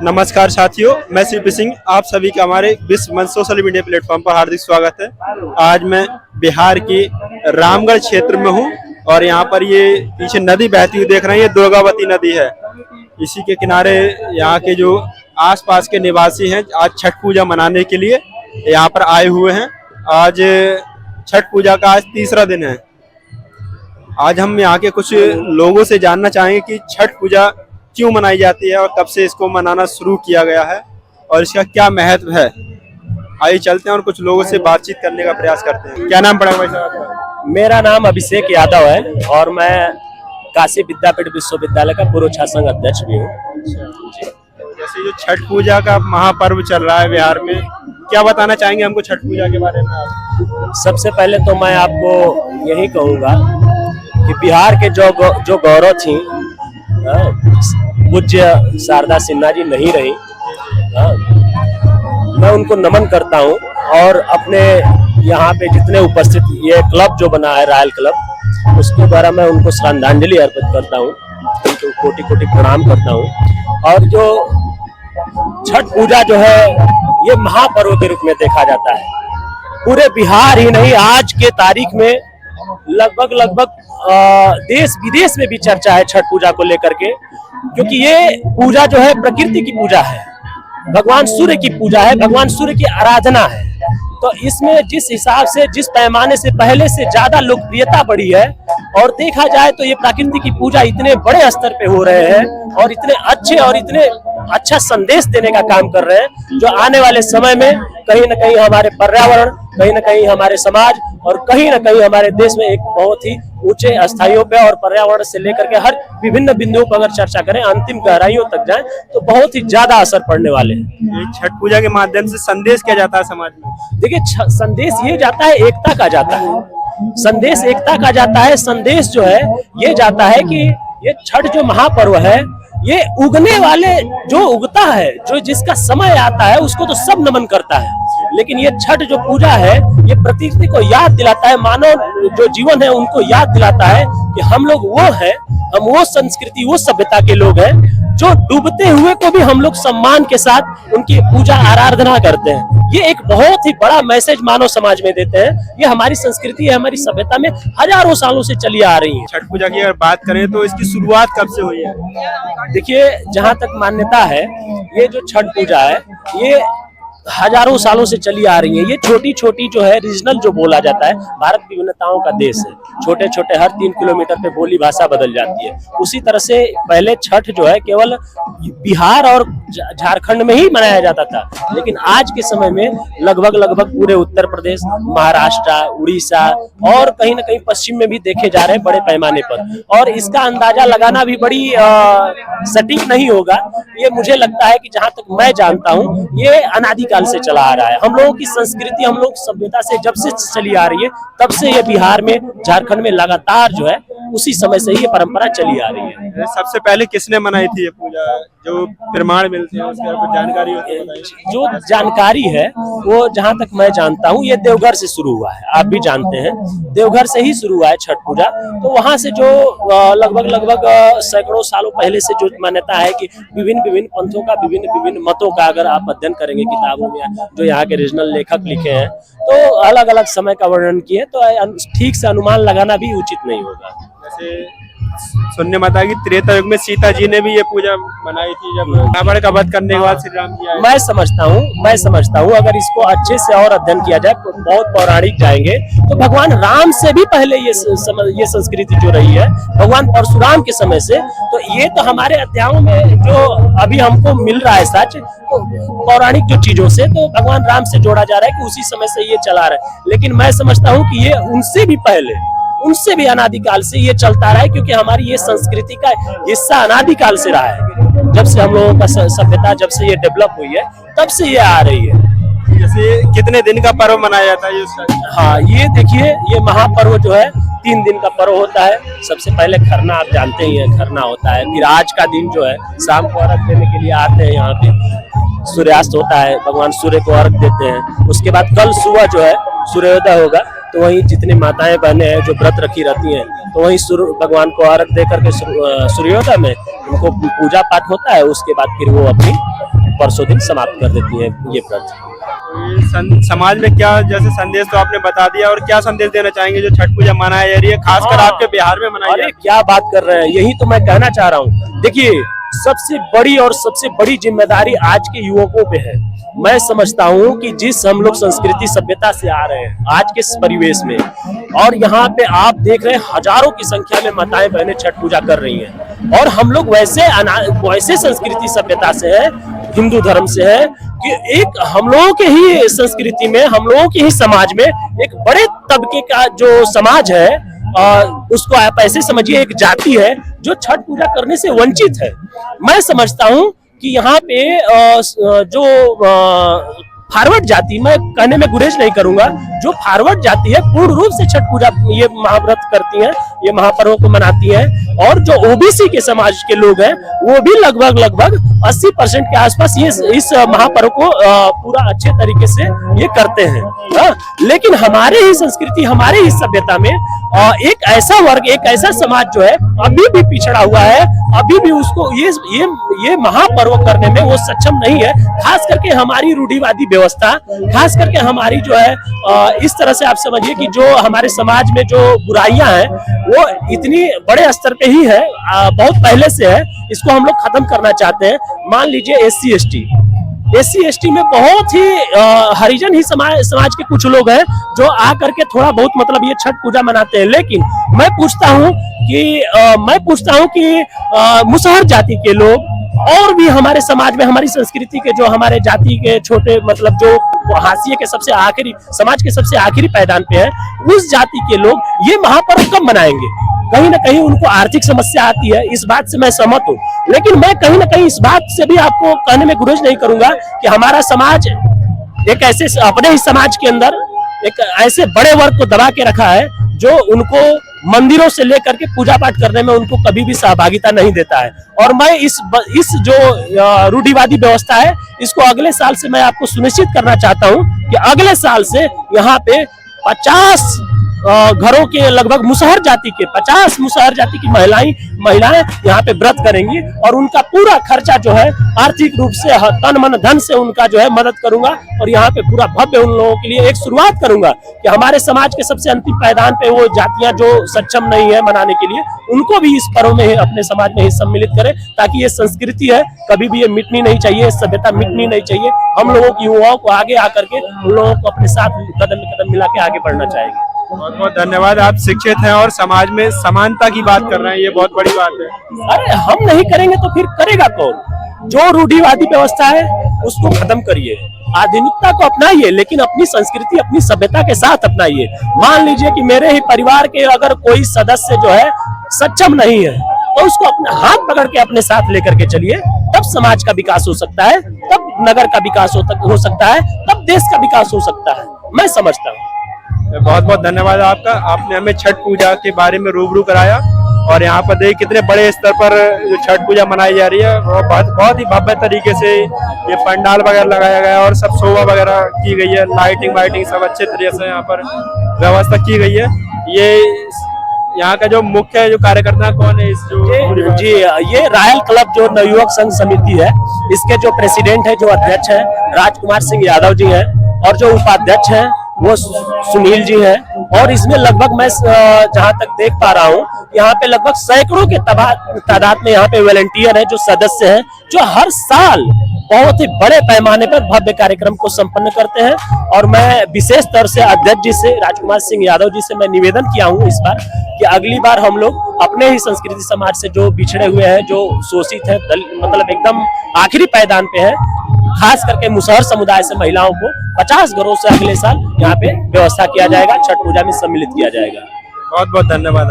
नमस्कार साथियों, मैं सीपी सिंह। आप सभी का हमारे विश्व मंच सोशल मीडिया प्लेटफॉर्म पर हार्दिक स्वागत है। आज मैं बिहार की रामगढ़ क्षेत्र में हूँ और यहाँ पर ये पीछे नदी बहती हुई देख रहे हैं, ये दुर्गावती नदी है। इसी के किनारे यहाँ के जो आसपास के निवासी हैं आज छठ पूजा मनाने के लिए यहाँ पर आए हुए हैं। आज छठ पूजा का आज तीसरा दिन है। आज हम यहाँ के कुछ लोगों से जानना चाहेंगे कि छठ पूजा क्यों मनाई जाती है और कब से इसको मनाना शुरू किया गया है और इसका क्या महत्व है। आइए चलते हैं और कुछ लोगों से बातचीत करने का प्रयास करते हैं। क्या नाम पड़ेगा भाई साहब? मेरा नाम अभिषेक यादव है और मैं काशी विद्यापीठ विश्वविद्यालय का पूर्व छात्र संघ अध्यक्ष भी हूँ। जैसे जो छठ पूजा का महापर्व चल रहा है बिहार में, क्या बताना चाहेंगे हमको छठ पूजा के बारे में आप? सबसे पहले तो मैं आपको यही कहूँगा कि बिहार के जो गौरव थी पूज्य शारदा सिन्हा जी नहीं रही। मैं उनको नमन करता हूँ और अपने यहाँ पे जितने उपस्थित ये क्लब जो बना है रॉयल क्लब, उसके द्वारा मैं उनको श्रद्धांजलि अर्पित करता हूँ, उनको कोटि कोटि प्रणाम करता हूँ। और जो छठ पूजा जो है ये महापर्व के रूप में देखा जाता है। पूरे बिहार ही नहीं, आज के तारीख में लगभग देश विदेश में भी चर्चा है छठ पूजा को लेकर के, क्योंकि ये पूजा जो है प्रकृति की पूजा है, भगवान सूर्य की पूजा है, भगवान सूर्य की आराधना है। तो इसमें जिस हिसाब से, जिस पैमाने से पहले से ज्यादा लोकप्रियता बढ़ी है और देखा जाए तो ये प्रकृति की पूजा इतने बड़े स्तर पे हो रहे हैं और इतने अच्छे और इतने अच्छा संदेश देने का काम कर रहे हैं, जो आने वाले समय में कहीं न कहीं हमारे पर्यावरण, कहीं न कहीं हमारे समाज और कहीं न कहीं हमारे देश में एक बहुत ही ऊंचे स्थाइयों पे और पर्यावरण से लेकर के हर विभिन्न बिंदुओं पर अगर चर्चा करें, अंतिम गहराइयों तक जाएं तो बहुत ही ज्यादा असर पड़ने वाले हैं। छठ पूजा के माध्यम से संदेश क्या जाता है समाज में? देखिए, संदेश ये जाता है, एकता का जाता है, संदेश एकता का जाता है। संदेश जो है ये जाता है कि ये छठ जो महापर्व है, ये उगने वाले, जो उगता है, जो जिसका समय आता है उसको तो सब नमन करता है, लेकिन ये छठ जो पूजा है ये प्रकृति को याद दिलाता है, मानव जो जीवन है उनको याद दिलाता है कि हम लोग वो हैं, हम वो संस्कृति, वो सभ्यता के लोग हैं जो डूबते हुए को भी हम लोग सम्मान के साथ उनकी पूजा आराधना करते हैं। ये एक बहुत ही बड़ा मैसेज मानव समाज में देते हैं। ये हमारी संस्कृति है, हमारी सभ्यता में हजारों सालों से चली आ रही है। छठ पूजा की अगर बात करें तो इसकी शुरुआत कब से हुई है? देखिए, जहाँ तक मान्यता है ये जो छठ पूजा है ये हजारों सालों से चली आ रही है। ये छोटी छोटी जो है रीजनल जो बोला जाता है, भारत विभिन्नताओं का देश है, छोटे छोटे हर 3 किलोमीटर पे बोली भाषा बदल जाती है। उसी तरह से पहले छठ जो है केवल बिहार और झारखंड में ही मनाया जाता था, लेकिन आज के समय में लगभग पूरे उत्तर प्रदेश, महाराष्ट्र, उड़ीसा और कहीं न कहीं पश्चिम में भी देखे जा रहे हैं बड़े पैमाने पर। और इसका अंदाजा लगाना भी बड़ी सटीक नहीं होगा। ये मुझे लगता है कि जहाँ तक मैं जानता हूँ ये अनादिकाल से चला आ रहा है। हम लोगों की संस्कृति, हम लोग सभ्यता से जब से चली आ रही है तब से ये बिहार में, झारखंड में लगातार जो है उसी समय से ही ये परंपरा चली आ रही है। सबसे पहले किसने मनाई थी ये पूजा? जो प्रमाण मिलते हैं उसके कुछ जानकारी होती है? जो जानकारी है वो जहाँ तक मैं जानता हूँ ये देवघर से शुरू हुआ है। आप भी जानते हैं देवघर से ही शुरू हुआ है छठ पूजा। तो वहाँ से जो लगभग सैकड़ों सालों पहले से जो मान्यता है कि विभिन्न पंथों का, विभिन्न मतों का अगर आप अध्ययन करेंगे किताबों में, जो यहाँ के रीजनल लेखक लिखे हैं तो अलग अलग समय का वर्णन किए, तो ठीक से अनुमान लगाना भी उचित नहीं होगा। जैसे सुनने में आता है कि त्रेता युग में सीता जी ने भी ये पूजा मनाई थी, जब रावण का वध करने के बाद श्री राम जी आए। मैं समझता हूँ अगर इसको अच्छे से और अध्ययन किया जाए, बहुत पौराणिक जाएंगे तो भगवान राम से भी पहले ये संस्कृति जो रही है, भगवान परशुराम के समय से। तो ये तो हमारे अध्यायों में जो अभी हमको मिल रहा है सच, तो पौराणिक जो चीजों से, तो भगवान राम से जोड़ा जा रहा है कि उसी समय से ये चला रहा है। लेकिन मैं समझता हूँ कि ये उनसे भी पहले, उनसे भी अनादिकाल से ये चलता रहा है, क्योंकि हमारी ये संस्कृति का हिस्सा अनादिकाल से रहा है। जब से हम लोगों का सभ्यता, जब से ये डेवलप हुई है तब से ये आ रही है। जैसे कितने दिन का पर्व मनाया जाता है ये? हाँ, ये देखिए, ये महापर्व जो है 3 दिन का पर्व होता है। सबसे पहले खरना, आप जानते ही हैं, खरना होता है। फिर आज का दिन जो है शाम को अर्घ देने के लिए आते हैं यहाँ पे, सूर्यास्त होता है, भगवान सूर्य को अर्घ देते हैं। उसके बाद कल सुबह जो है सूर्योदय होगा, तो वहीं जितनी माताएं बहनें हैं जो व्रत रखी रहती हैं, तो वहीं सूर्य भगवान को अर्घ दे करके सूर्योदय में उनको पूजा पाठ होता है, उसके बाद फिर वो अपनी परसों दिन समाप्त कर देती है ये व्रत। समाज में क्या जैसे संदेश तो आपने बता दिया, और क्या संदेश देना चाहेंगे जो छठ पूजा मनाई जा रही है, खासकर आपके बिहार में मनाई जा रही अरे है? क्या बात कर रहे हैं, यही तो मैं कहना चाह रहा हूँ। देखिए, सबसे बड़ी और सबसे बड़ी जिम्मेदारी आज के युवकों पे है। मैं समझता हूँ कि जिस हम लोग संस्कृति सभ्यता से आ रहे हैं आज के इस परिवेश में, और यहाँ पे आप देख रहे हैं हजारों की संख्या में माताएं बहनें छठ पूजा कर रही हैं, और हम लोग वैसे संस्कृति सभ्यता से है, हिंदू धर्म से है कि एक हम लोगों के ही संस्कृति में, हम लोगों के ही समाज में एक बड़े तबके का जो समाज है, उसको आप ऐसे समझिए एक जाति है जो छठ पूजा करने से वंचित है। मैं समझता हूँ कि यहाँ पे जो फॉरवर्ड जाति, मैं कहने में गुरेज नहीं करूंगा, जो फॉरवर्ड जाति है पूर्ण रूप से छठ पूजा ये महाव्रत करती हैं, ये महापर्व को मनाती हैं, और जो ओबीसी के समाज के लोग हैं वो भी लगभग 80% के आसपास ये इस महापर्व को पूरा अच्छे तरीके से ये करते हैं। लेकिन हमारे ही संस्कृति, हमारे ही सभ्यता में एक ऐसा वर्ग, एक ऐसा समाज जो है अभी भी पिछड़ा हुआ है, अभी भी उसको ये महापर्व करने में वो सक्षम नहीं है। खास करके हमारी रूढ़िवादी व्यवस्था, खास करके हमारी जो है इस तरह से आप समझिए कि जो हमारे समाज में जो बुराइयां हैं वो इतनी बड़े स्तर पे ही है, बहुत पहले से है, इसको हम लोग खत्म करना चाहते हैं। मान लीजिए एससी एसटी में बहुत ही हरिजन ही समाज के कुछ लोग हैं जो आ करके थोड़ा बहुत मतलब ये छठ पूजा मनाते हैं, लेकिन मैं पूछता हूँ कि मुसहर जाति के लोग और भी हमारे समाज में, हमारी संस्कृति के जो हमारे जाति के छोटे मतलब जो हाशिए के सबसे आखिरी, समाज के सबसे आखिरी पायदान पे है, उस जाति के लोग ये महापर्व कब मनाएंगे? कहीं ना कहीं उनको आर्थिक समस्या आती है, इस बात से मैं सहमत हूँ, लेकिन मैं कहीं ना कहीं इस बात से भी आपको कहने में गुरेज नहीं करूंगा कि हमारा समाज एक ऐसे, अपने ही समाज के अंदर एक ऐसे बड़े वर्ग को दबा के रखा है जो उनको मंदिरों से लेकर के पूजा पाठ करने में उनको कभी भी सहभागिता नहीं देता है। और मैं इस जो रूढ़िवादी व्यवस्था है, इसको अगले साल से मैं आपको सुनिश्चित करना चाहता हूं कि अगले साल से यहाँ पे 50 घरों के लगभग मुसहर जाति के 50 मुसहर जाति की महिलाएं यहाँ पे व्रत करेंगी, और उनका पूरा खर्चा जो है आर्थिक रूप से तन मन धन से उनका जो है मदद करूंगा, और यहाँ पे पूरा भव्य उन लोगों के लिए एक शुरुआत करूंगा कि हमारे समाज के सबसे अंतिम पायदान पे वो जातियां जो सक्षम नहीं है मनाने के लिए, उनको भी इस पर्व में अपने समाज में ही सम्मिलित करें, ताकि ये संस्कृति है कभी भी ये मिटनी नहीं चाहिए, सभ्यता मिटनी नहीं चाहिए। हम लोगों की युवाओं को आगे आकर के उन लोगों को अपने साथ कदम में कदम मिला के आगे बढ़ना चाहिए। बहुत बहुत धन्यवाद। आप शिक्षित हैं और समाज में समानता की बात कर रहे हैं, ये बहुत बड़ी बात है। अरे हम नहीं करेंगे तो फिर करेगा कौन? जो रूढ़िवादी व्यवस्था है उसको खत्म करिए, आधुनिकता को अपनाइए, लेकिन अपनी संस्कृति, अपनी सभ्यता के साथ अपनाइए। मान लीजिए कि मेरे ही परिवार के अगर कोई सदस्य जो है सक्षम नहीं है, तो उसको अपने हाथ पकड़ के अपने साथ लेकर के चलिए, तब समाज का विकास हो सकता है, तब नगर का विकास हो सकता है, तब देश का विकास हो सकता है, मैं समझता हूँ। बहुत बहुत धन्यवाद आपका, आपने हमें छठ पूजा के बारे में रूबरू कराया, और यहाँ पर देखिए कितने बड़े स्तर पर जो छठ पूजा मनाई जा रही है, और बहुत ही भव्य तरीके से ये पंडाल वगैरह लगाया गया है, और सब शोभा वगैरह की गई है, लाइटिंग सब अच्छे तरीके से यहाँ पर व्यवस्था की गई है। ये यहाँ का जो मुख्य जो कार्यकर्ता कौन है? जी, ये रायल क्लब जो नवयुवक संघ समिति है, इसके जो प्रेसिडेंट है, जो अध्यक्ष है, राजकुमार सिंह यादव जी हैं, और जो उपाध्यक्ष हैं वो सुनील जी हैं। और इसमें लगभग मैं जहां तक देख पा रहा हूं, यहाँ पे लगभग सैकड़ों के तादाद में यहाँ पे वॉलंटियर है, जो सदस्य हैं, जो हर साल बहुत ही बड़े पैमाने पर भव्य कार्यक्रम को संपन्न करते हैं। और मैं विशेष तौर से अध्यक्ष जी से, राजकुमार सिंह यादव जी से मैं निवेदन किया हूँ इस बार कि अगली बार हम लोग अपने ही संस्कृति समाज से जो बिछड़े हुए हैं, जो शोषित है, मतलब एकदम आखिरी पायदान पे है, खास करके मुसहर समुदाय से महिलाओं को 50 घरों से अगले साल यहाँ पे व्यवस्था किया जाएगा, छठ पूजा में सम्मिलित किया जाएगा। बहुत बहुत धन्यवाद।